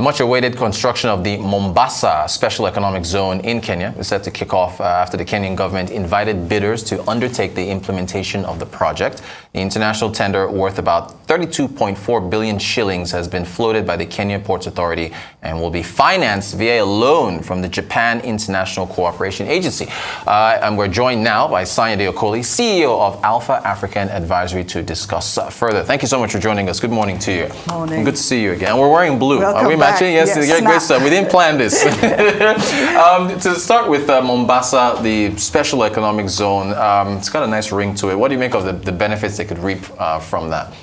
Much-awaited construction of the Mombasa Special Economic Zone in Kenya is set to kick off after the Kenyan government invited bidders to undertake the implementation of the project. The international tender, worth about 32.4 billion shillings, has been floated by the Kenya Ports Authority and will be financed via a loan from the Japan International Cooperation Agency. And we're joined now by Sanyade Okoli, CEO of Alpha African Advisory, to discuss further. Thank you so much for joining us. Good morning to you. Morning. Good to see you again. And we're wearing blue. Welcome Are we matching? Yes, great stuff. We didn't plan this. To start with Mombasa, the Special Economic Zone, it's got a nice ring to it. What do you make of the benefits they could reap from that?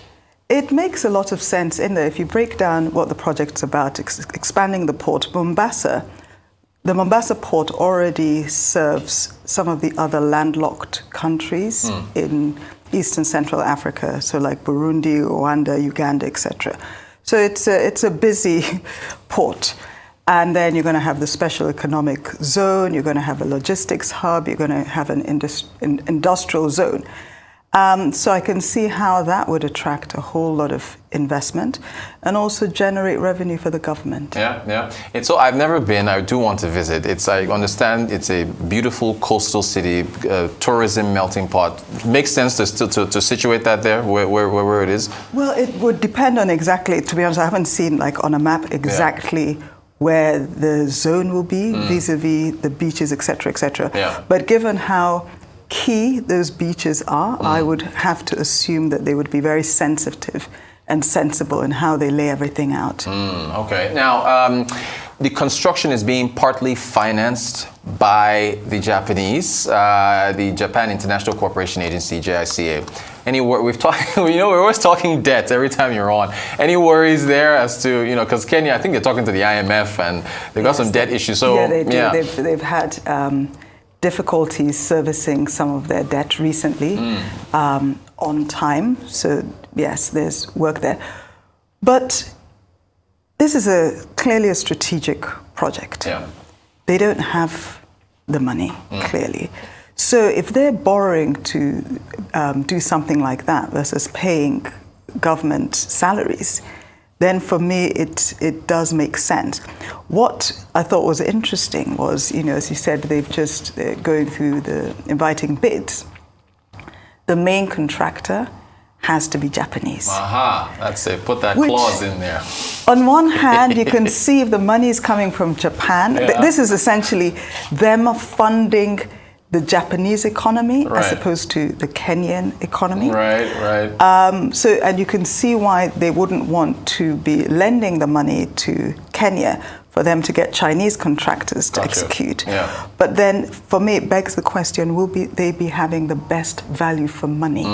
It makes a lot of sense in there. If you break down what the project's about, expanding the port, the Mombasa port already serves some of the other landlocked countries in East and Central Africa, so like Burundi, Rwanda, Uganda, etc. So it's a busy port. And then you're going to have the special economic zone, you're going to have a logistics hub, you're going to have an industrial zone. So I can see how that would attract a whole lot of investment and also generate revenue for the government. Yeah. I've never been. I do want to visit. I understand it's a beautiful coastal city, tourism melting pot. Makes sense to situate that there, where it is? Well, it would depend on exactly, to be honest, I haven't seen like on a map exactly where the zone will be vis-a-vis the beaches, etc., etc. Yeah. But given how key those beaches are, I would have to assume that they would be very sensitive and sensible in how they lay everything out. Okay. Now, the construction is being partly financed by the Japanese, the Japan International Cooperation Agency, JICA. We're always talking debt every time you're on. Any worries there as to, because Kenya, I think they're talking to the IMF and they've got some debt issues. So yeah, they do. Yeah. They've had difficulties servicing some of their debt recently on time. So yes, there's work there. But this is clearly a strategic project. Yeah. They don't have the money, clearly. So if they're borrowing to do something like that versus paying government salaries, then for me it does make sense. What I thought was interesting was, as you said, they're going through the inviting bids. The main contractor has to be Japanese. Aha, that's it. Put that clause in there. On one hand, you can see if the money is coming from Japan. Yeah. This is essentially them funding the Japanese economy as opposed to the Kenyan economy. Right. And you can see why they wouldn't want to be lending the money to Kenya for them to get Chinese contractors to execute. Yeah. But then, for me, it begs the question, will they be having the best value for money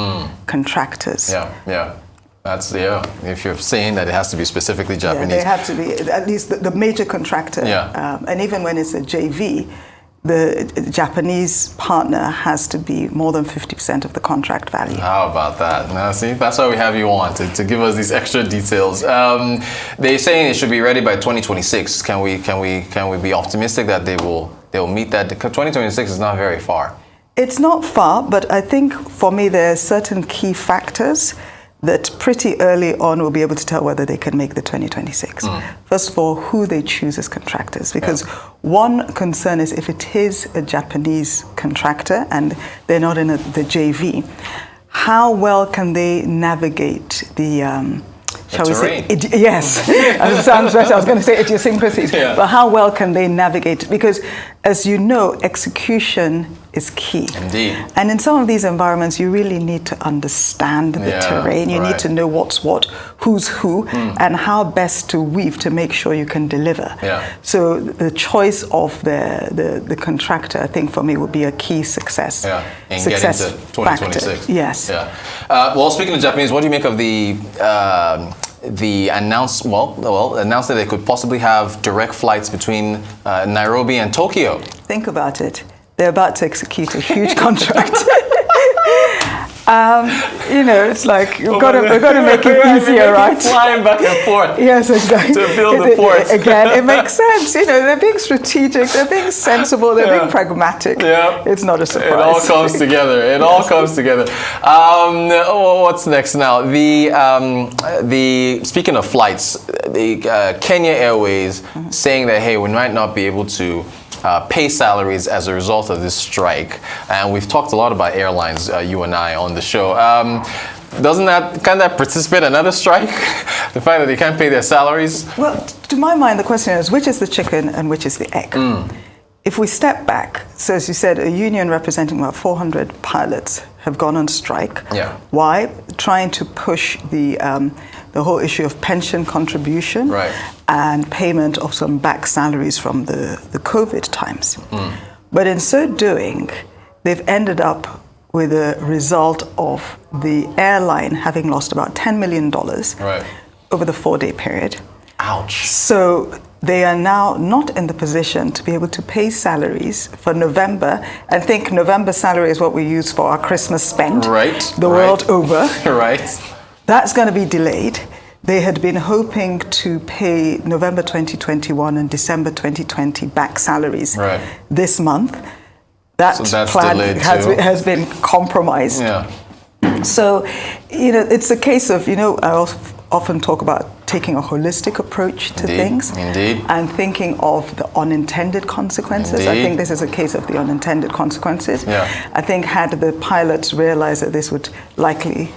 contractors? Yeah. That's if you're saying that it has to be specifically Japanese. Yeah, they have to be, at least the major contractor. Yeah. And even when it's a JV, the Japanese partner has to be more than 50% of the contract value. How about that? Now, see, that's why we have you on, to give us these extra details. They're saying it should be ready by 2026. Can we be optimistic that they'll meet that? 2026 is not very far. It's not far, but I think for me there are certain key factors that pretty early on we'll be able to tell whether they can make the 2026. First of all, who they choose as contractors, because one concern is if it is a Japanese contractor and they're not in the JV, how well can they navigate the shall we say, yes, it sounds better. I was going to say idiosyncrasies, but how well can they navigate? Because, as you know, execution is key. Indeed. And in some of these environments, you really need to understand the terrain. You need to know what's what, who's who, and how best to weave to make sure you can deliver. Yeah. So the choice of the contractor, I think, for me, would be a key success. Yeah, and success get into 2026. Factor. Yes. Yeah. Well, speaking of Japanese, what do you make of the announced that they could possibly have direct flights between Nairobi and Tokyo? Think about it. They're about to execute a huge contract. You know, it's like we're gonna make it easier, right? Flying back and forth. Yes, exactly. To build the ports. Again, it makes sense. You know, they're being strategic, they're being sensible, they're being pragmatic. Yeah. It's not a surprise. It all comes together. It all comes together. What's next now? The speaking of flights, the Kenya Airways saying that, hey, we might not be able to pay salaries as a result of this strike. And we've talked a lot about airlines, you and I, on the show. Can that participate in another strike? The fact that they can't pay their salaries? Well, to my mind, the question is, which is the chicken and which is the egg? If we step back, so as you said, a union representing about 400 pilots have gone on strike. Yeah. Why? Trying to push the whole issue of pension contribution and payment of some back salaries from the COVID times. But in so doing, they've ended up with a result of the airline having lost about $10 million over the 4-day period. Ouch. So they are now not in the position to be able to pay salaries for November, and think November salary is what we use for our Christmas spend the world over. That's going to be delayed. They had been hoping to pay November 2021 and December 2020 back salaries this month. That plan has been compromised. So, you know, it's a case of, you know, I often talk about taking a holistic approach to things and thinking of the unintended consequences. I think this is a case of the unintended consequences. I think had the pilots realized that this would likely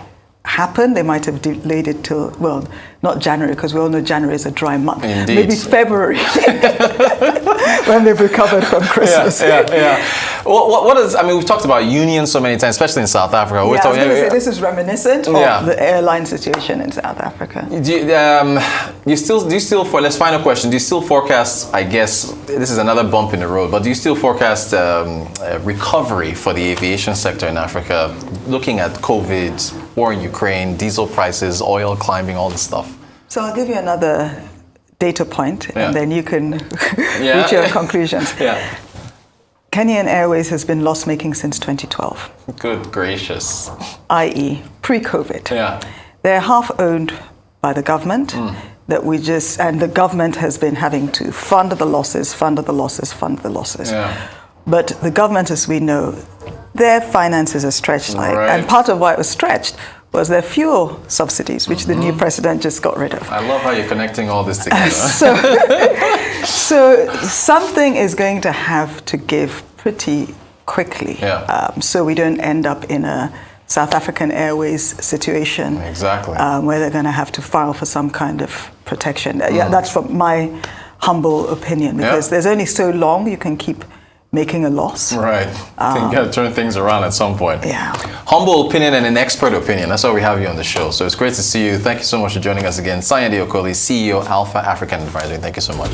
happen, they might have delayed it till, well, not January, because we all know January is a dry month. Maybe February, when they've recovered from Christmas. What is, I mean, we've talked about unions so many times, especially in South Africa. I was going to say, this is reminiscent of the airline situation in South Africa. Do you still, for this final question, do you still forecast, I guess, this is another bump in the road, but do you still forecast recovery for the aviation sector in Africa, looking at COVID, war in Ukraine, diesel prices, oil climbing, all this stuff? So I'll give you another data point, and then you can reach your conclusions. Kenyan Airways has been loss-making since 2012. Good gracious. I.e., pre-COVID. They're half owned by the government, and the government has been having to fund the losses. But the government, as we know, their finances are stretched, and part of why it was stretched was their fuel subsidies, which the new president just got rid of. I love how you're connecting all this together. So something is going to have to give pretty quickly, so we don't end up in a South African Airways situation where they're going to have to file for some kind of protection. That's from my humble opinion, because there's only so long you can keep making a loss. I think you got to turn things around at some point. Humble opinion and an expert opinion. That's why we have you on the show. So it's great to see you. Thank you so much for joining us again. Sanyade Okoli, CEO, Alpha African Advisory. Thank you so much.